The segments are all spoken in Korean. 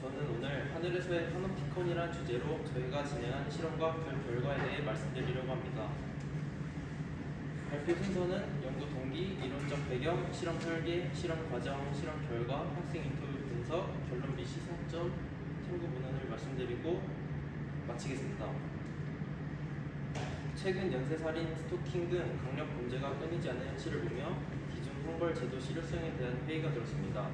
저는 오늘 하늘에서의 파놉티콘이란 주제로 저희가 진행한 실험과 그 결과에 대해 말씀드리려고 합니다. 발표 순서는 연구 동기, 이론적 배경, 실험 설계, 실험 과정, 실험 결과, 학생 인터뷰 분석, 결론 및 시사점, 참고 문헌을 말씀드리고 마치겠습니다. 최근 연쇄살인, 스토킹 등 강력 범죄가 끊이지 않는 현실을 보며 기존 형벌 제도 실효성에 대한 회의가 들었습니다.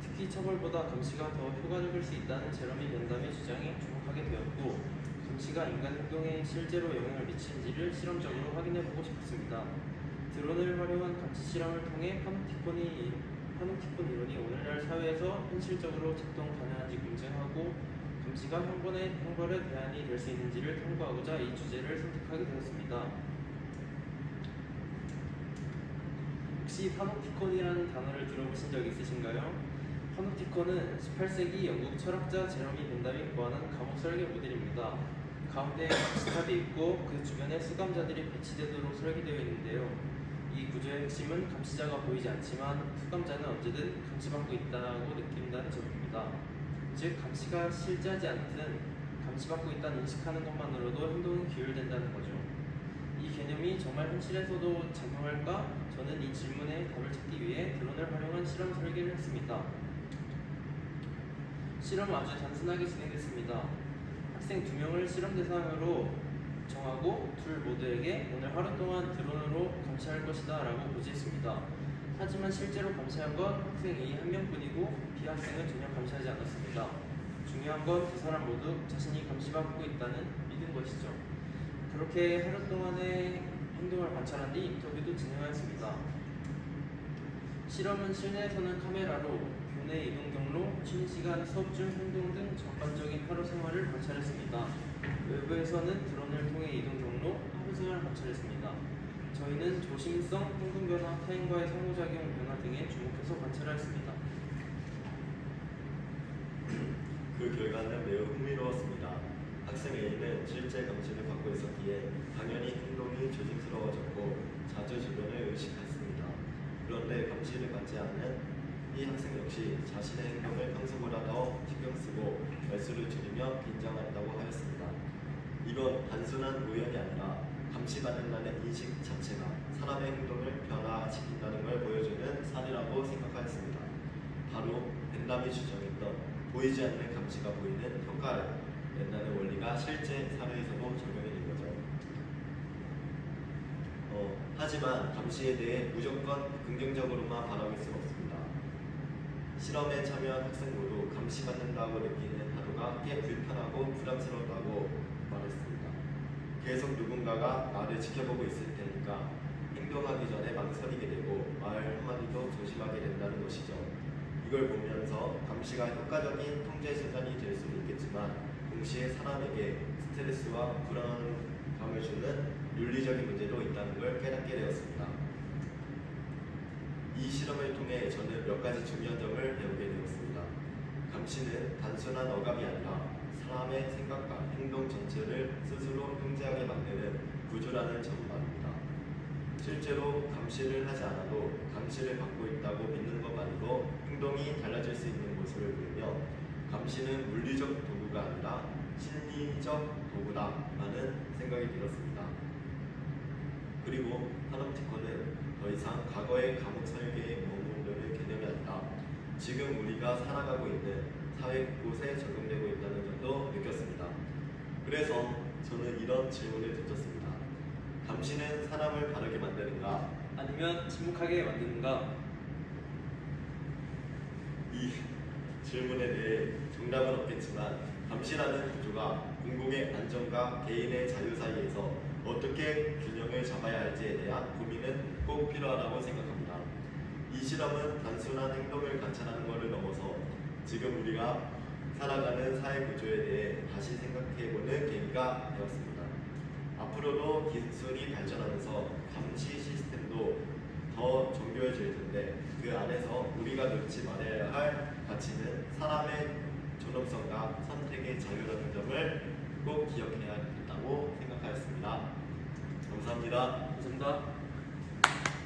특히 처벌보다 감시가 더 효과적일 수 있다는 제러미 벤담의 주장에 주목하게 되었고, 감시가 인간 행동에 실제로 영향을 미치는지를 실험적으로 확인해보고 싶었습니다. 드론을 활용한 감시 실험을 통해 파놉티콘 이론이 오늘날 사회에서 현실적으로 작동 가능한지 검증하고 감시가 형벌의 대안이 될 수 있는지를 탐구하고자 이 주제를 선택하게 되었습니다. 혹시 파놉티콘이라는 단어를 들어보신 적 있으신가요? 파놉티콘은 18세기 영국 철학자 제러미 벤담이 고안한 감옥 설계 모델입니다. 가운데 감시탑이 있고 그 주변에 수감자들이 배치되도록 설계되어 있는데요. 이 구조의 핵심은 감시자가 보이지 않지만 수감자는 언제든 감시받고 있다고 느낀다는 점입니다. 즉, 감시가 실제하지 않든 감시받고 있다는 인식하는 것만으로도 행동은 규율된다는 거죠. 이 개념이 정말 현실에서도 작용할까? 저는 이 질문에 답을 찾기 위해 드론을 활용한 실험 설계를 했습니다. 실험은 아주 단순하게 진행됐습니다. 학생 2명을 실험 대상으로 정하고 둘 모두에게 오늘 하루 동안 드론으로 감시할 것이다 라고 고지했습니다. 하지만 실제로 감시한 건 학생 A 1명뿐이고 B 학생은 전혀 감시하지 않았습니다. 중요한 건 두 사람 모두 자신이 감시받고 있다는 믿은 것이죠. 그렇게 하루 동안의 행동을 관찰한 뒤 인터뷰도 진행하였습니다. 실험은 실내에서는 카메라로 교내 이동 경로, 쉬는 시간, 수업 중 행동 등 전반적인 하루 생활을 관찰했습니다. 외부에서는 드론을 통해 이동 경로, 하루 생활을 관찰했습니다. 저희는 조심성, 행동 변화, 타인과의 상호작용 변화 등에 주목해서 관찰하였습니다. 그 결과는 매우 흥미로웠습니다. 학생 A는 실제 감시를 받고 있었기에 당연히 행동이 조심스러워졌고 자주 주변을 의식했습니다. 그런데 감시를 받지 않는 이 학생 역시 자신의 행동을 평소보다 더 신경 쓰고 말수를 줄이며 긴장한다고 하였습니다. 이건 단순한 우연이 아니라 감시받는다는 인식 자체가 사람의 행동을 변화시킨다는 걸 보여주는 사례라고 생각하였습니다. 바로 벤담이 주장했던 보이지 않는 감시가 보이는 효과를 낸다는 원리가 실제 사례에서도 적용이 된 거죠. 하지만 감시에 대해 무조건 긍정적으로만 바라볼 수는 없습니다. 실험에 참여한 학생 모두 감시받는다고 느끼는 하루가 꽤 불편하고 부담스럽다고 말했습니다. 계속 누군가가 나를 지켜보고 있을 테니까 행동하기 전에 망설이게 되고 말 한마디도 조심하게 된다는 것이죠. 이걸 보면서 감시가 효과적인 통제 수단이 될 수는 있겠지만 동시에 사람에게 스트레스와 불안감을 주는 윤리적인 문제도 있다는 걸 깨닫게 되었습니다. 이 실험을 통해 저는 몇 가지 중요한 점을 배우게 되었습니다. 감시는 단순한 억압이 아니라 사람의 생각과 행동 전체를 스스로 통제하게 만드는 구조라는 점을 말입니다. 실제로 감시를 하지 않아도 감시를 받고 있다고 믿는 것만으로 행동이 달라질 수 있는 모습을 보이며 감시는 물리적 도구가 아니라 심리적 도구다라는 생각이 들었습니다. 그리고 파놉티콘은 더 이상 과거의 감옥 설계에 머무르는 개념이 아니라 지금 우리가 살아가고 있는 사회 곳곳에 적용되고 있다는 점도 느꼈습니다. 그래서 저는 이런 질문을 던졌습니다. 감시는 사람을 바르게 만드는가? 아니면 침묵하게 만드는가? 이 질문에 대해 정답은 없겠지만 감시라는 구조가 공공의 안전과 개인의 자유 사이에서 어떻게 균형을 잡아야 할지에 대한 고민은 꼭 필요하다고 생각합니다. 이 실험은 단순한 행동을 관찰하는 것을 넘어서 지금 우리가 살아가는 사회 구조에 대해 다시 생각해보는 계기가 되었습니다. 앞으로도 기술이 발전하면서 감시 시스템도 더 정교해질 텐데 그 안에서 우리가 놓지 말아야 할 가치는 사람의 존엄성과 선택의 자유라는 점을 꼭 기억해야 된다고 생각하였습니다. 감사합니다. 감사합니다.